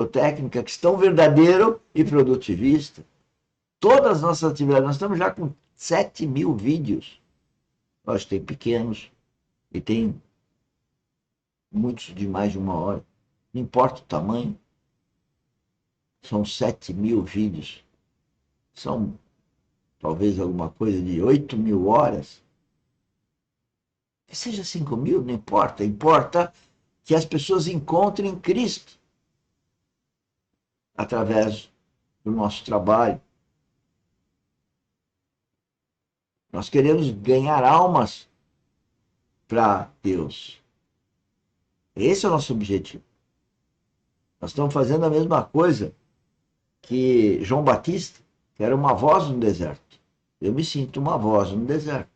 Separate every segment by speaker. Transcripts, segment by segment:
Speaker 1: técnica, cristão verdadeiro e produtivista. Todas as nossas atividades, nós estamos já com 7.000 vídeos. Nós tem pequenos e tem muitos de mais de 1 hora. Não importa o tamanho. São 7.000 vídeos. São talvez alguma coisa de 8.000 horas. Que seja 5.000, não importa. Importa que as pessoas encontrem Cristo através do nosso trabalho. Nós queremos ganhar almas para Deus. Esse é o nosso objetivo. Nós estamos fazendo a mesma coisa que João Batista, que era uma voz no deserto. Eu me sinto uma voz no deserto.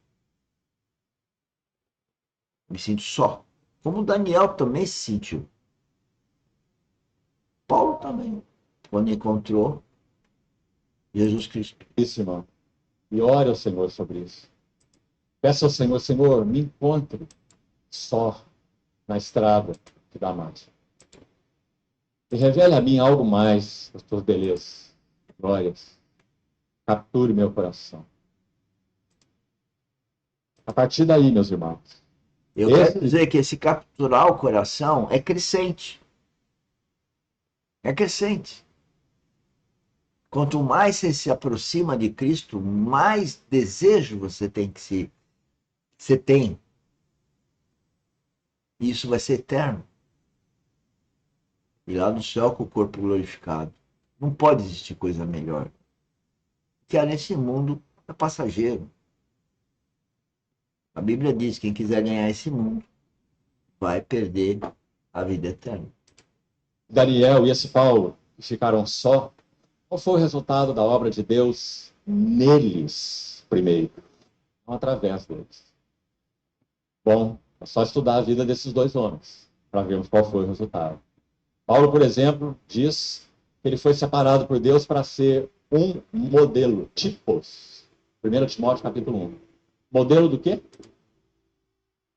Speaker 1: Me sinto só. Como Daniel também se sentiu. Paulo também, quando encontrou Jesus Cristo.
Speaker 2: Isso, irmão. E ore ao Senhor sobre isso. Peça ao Senhor, Senhor, me encontre só na estrada de Damasco. E revele a mim algo mais das tuas belezas, glórias. Capture meu coração. A partir daí, meus irmãos.
Speaker 1: Eu quero dizer que esse capturar o coração é crescente. É crescente. Quanto mais você se aproxima de Cristo, mais desejo você tem. E isso vai ser eterno. E lá no céu com o corpo glorificado. Não pode existir coisa melhor. Porque nesse mundo é passageiro. A Bíblia diz que quem quiser ganhar esse mundo vai perder a vida eterna.
Speaker 2: Daniel e esse Paulo ficaram só. Qual foi o resultado da obra de Deus neles primeiro? Não através deles. Bom, é só estudar a vida desses dois homens para vermos qual foi o resultado. Paulo, por exemplo, diz que ele foi separado por Deus para ser um modelo, tipos. 1 Timóteo capítulo 1. Modelo do quê?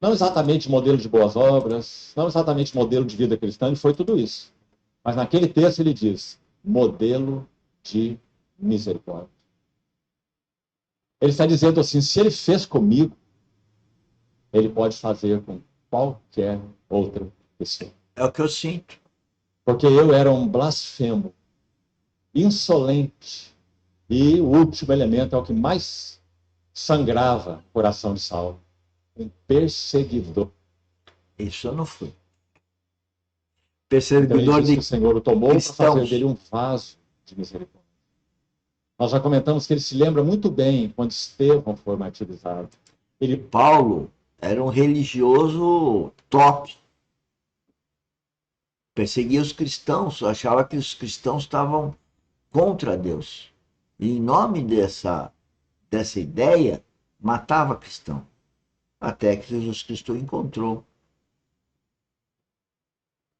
Speaker 2: Não exatamente modelo de boas obras, não exatamente modelo de vida cristã, ele foi tudo isso. Mas naquele texto ele diz, modelo de misericórdia. Ele está dizendo assim, se ele fez comigo, ele pode fazer com qualquer outra pessoa.
Speaker 1: É o que eu sinto.
Speaker 2: Porque eu era um blasfemo, insolente, e o último elemento é o que mais sangrava o coração de Saulo. Um perseguidor.
Speaker 1: Isso eu não fui.
Speaker 2: Então
Speaker 1: Perseguidor
Speaker 2: ele diz
Speaker 1: de
Speaker 2: que o Senhor o tomou para
Speaker 1: cristãos.
Speaker 2: fazer dele um vaso de misericórdia. Nós já comentamos que ele se lembra muito bem quando Estevão foi martirizado.
Speaker 1: Paulo era um religioso top. Perseguia os cristãos, achava que os cristãos estavam contra Deus. E em nome dessa ideia, matava cristão. Até que Jesus Cristo o encontrou.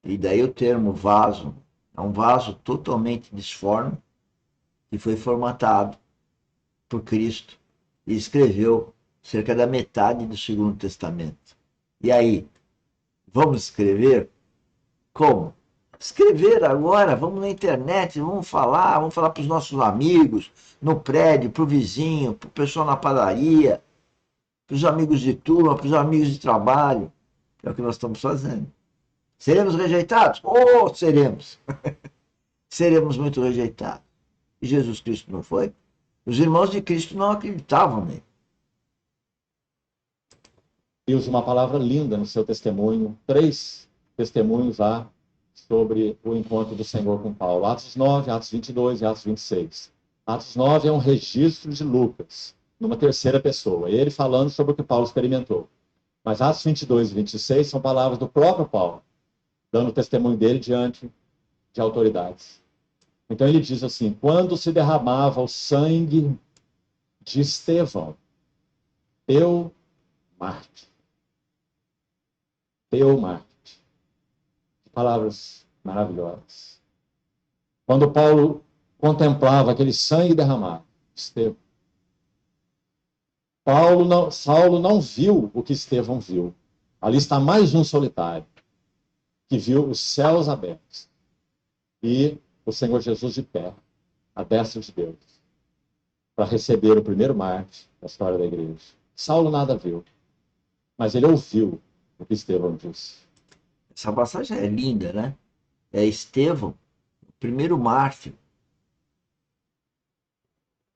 Speaker 1: E daí o termo vaso é um vaso totalmente disforme que foi formatado por Cristo e escreveu cerca da metade do Segundo Testamento. E aí, vamos escrever? Como? Escrever agora, vamos na internet, vamos falar para os nossos amigos, no prédio, para o vizinho, para o pessoal na padaria, para os amigos de turma, para os amigos de trabalho. É o que nós estamos fazendo. Seremos rejeitados? Oh, seremos. Seremos muito rejeitados. E Jesus Cristo não foi? Os irmãos de Cristo não acreditavam nele.
Speaker 2: E usa uma palavra linda no seu testemunho, 3 testemunhos lá sobre o encontro do Senhor com Paulo. Atos 9, Atos 22 e Atos 26. Atos 9 é um registro de Lucas, numa terceira pessoa, ele falando sobre o que Paulo experimentou. Mas Atos 22 e 26 são palavras do próprio Paulo, dando o testemunho dele diante de autoridades. Então ele diz assim, quando se derramava o sangue de Estevão, teu mártir. Teu mártir. Palavras maravilhosas. Quando Paulo contemplava aquele sangue derramado, Estevão, Saulo não viu o que Estevão viu. Ali está mais um solitário, que viu os céus abertos e o Senhor Jesus de pé, à destra de Deus, para receber o primeiro mártir da história da igreja. Saulo nada viu, mas ele ouviu o que Estevão disse.
Speaker 1: Essa passagem é linda, né? É Estevão, o primeiro mártir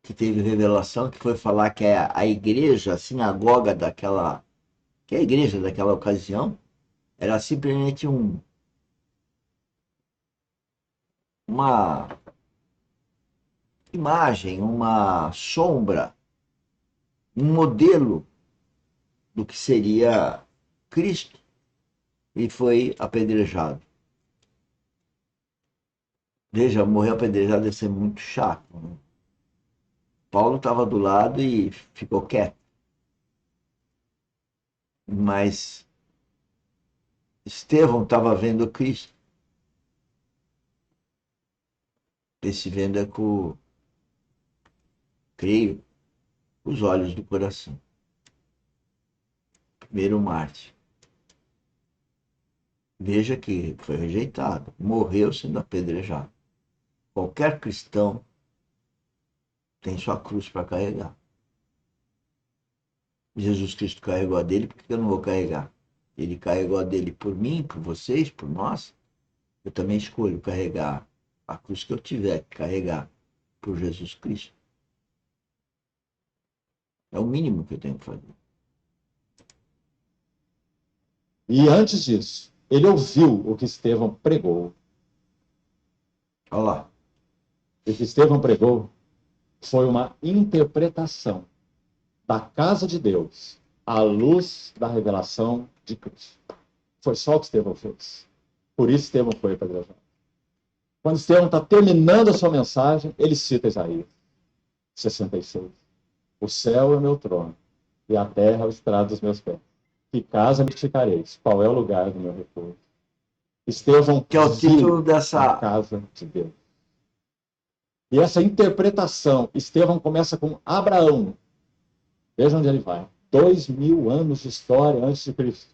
Speaker 1: que teve revelação, que foi falar que a igreja, a sinagoga daquela, que é a igreja daquela ocasião, era simplesmente uma imagem, uma sombra, um modelo do que seria Cristo, e foi apedrejado. Veja, morrer apedrejado deve ser muito chato, né? Paulo estava do lado e ficou quieto. Mas Estevão estava vendo Cristo. Esse vendo é com, creio, os olhos do coração. Primeiro Marte. Veja que foi rejeitado, morreu sendo apedrejado. Qualquer cristão tem sua cruz para carregar. Jesus Cristo carregou a dele, por que eu não vou carregar? Ele carregou a dele por mim, por vocês, por nós. Eu também escolho carregar a cruz que eu tiver que carregar por Jesus Cristo. É o mínimo que eu tenho que fazer.
Speaker 2: E antes disso, ele ouviu o que Estevão pregou.
Speaker 1: Olha lá.
Speaker 2: O que Estevão pregou foi uma interpretação da casa de Deus à luz da revelação de Cristo. Foi só o que Estevão fez. Por isso Estevão foi apedrejado. Quando Estevão está terminando a sua mensagem, ele cita Isaías 66. O céu é o meu trono, e a terra é o estrado dos meus pés. Que casa me edificareis? Qual é o lugar do meu repouso? Estevão
Speaker 1: Que é o título
Speaker 2: viu a
Speaker 1: dessa.
Speaker 2: casa de Deus. E essa interpretação, Estevão começa com Abraão. Veja onde ele vai. 2000 anos de história antes de Cristo.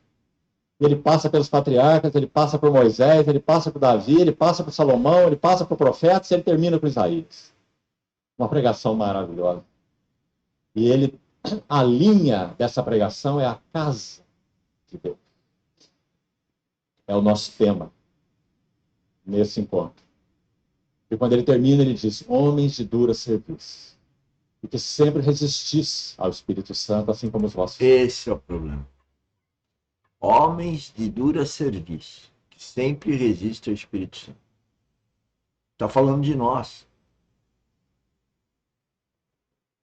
Speaker 2: Ele passa pelos patriarcas, ele passa por Moisés, ele passa por Davi, ele passa por Salomão, ele passa por profetas e ele termina com Isaías. Uma pregação maravilhosa. E ele, a linha dessa pregação é a casa de Deus. É o nosso tema nesse encontro. E quando ele termina, ele diz: homens de dura serviço, e que sempre resistis ao Espírito Santo, assim como os vossos.
Speaker 1: Esse é o problema. Homens de dura serviço, que sempre resistem ao Espírito Santo. Está falando de nós.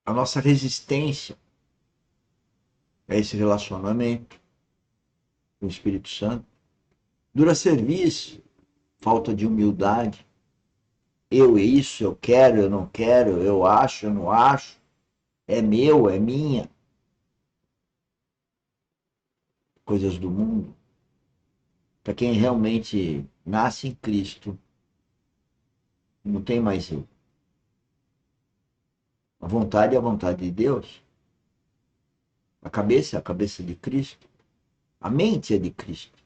Speaker 1: A nossa resistência a esse relacionamento com o Espírito Santo. Dura serviço, falta de humildade. Eu isso, eu quero, eu não quero, eu acho, eu não acho. É meu, é minha. Coisas do mundo. Para quem realmente nasce em Cristo, não tem mais eu. A vontade é a vontade de Deus. A cabeça é a cabeça de Cristo. A mente é de Cristo.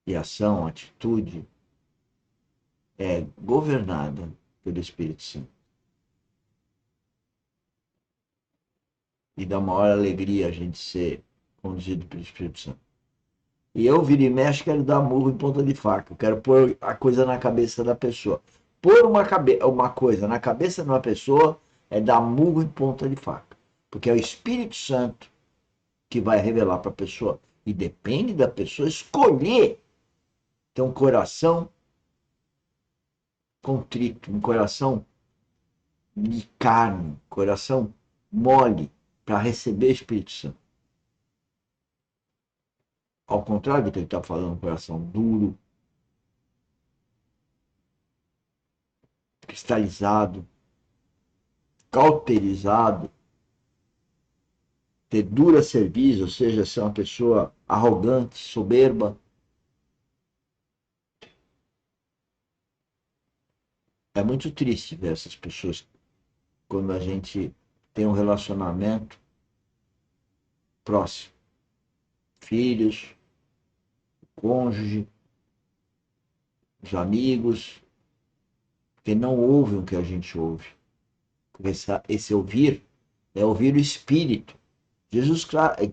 Speaker 1: E a ação, a atitude é governada pelo Espírito Santo. E dá maior alegria a gente ser conduzido pelo Espírito Santo. E eu, vira e mexe, quero dar murro em ponta de faca. Eu quero pôr a coisa na cabeça da pessoa. Pôr uma coisa na cabeça de uma pessoa é dar murro em ponta de faca. Porque é o Espírito Santo que vai revelar para a pessoa. E depende da pessoa escolher ter um coração contrito, um coração de carne, coração mole para receber o Espírito Santo. Ao contrário do que ele está falando, um coração duro, cristalizado, cauterizado, ter dura cerviz, ou seja, ser uma pessoa arrogante, soberba. É muito triste ver essas pessoas quando a gente tem um relacionamento próximo. Filhos, cônjuge, os amigos, porque não ouvem o que a gente ouve. Porque esse ouvir é ouvir o Espírito.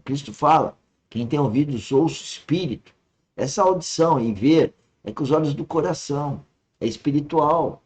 Speaker 1: Cristo fala, quem tem ouvidos ouça o Espírito. Essa audição e ver é com os olhos do coração, é espiritual.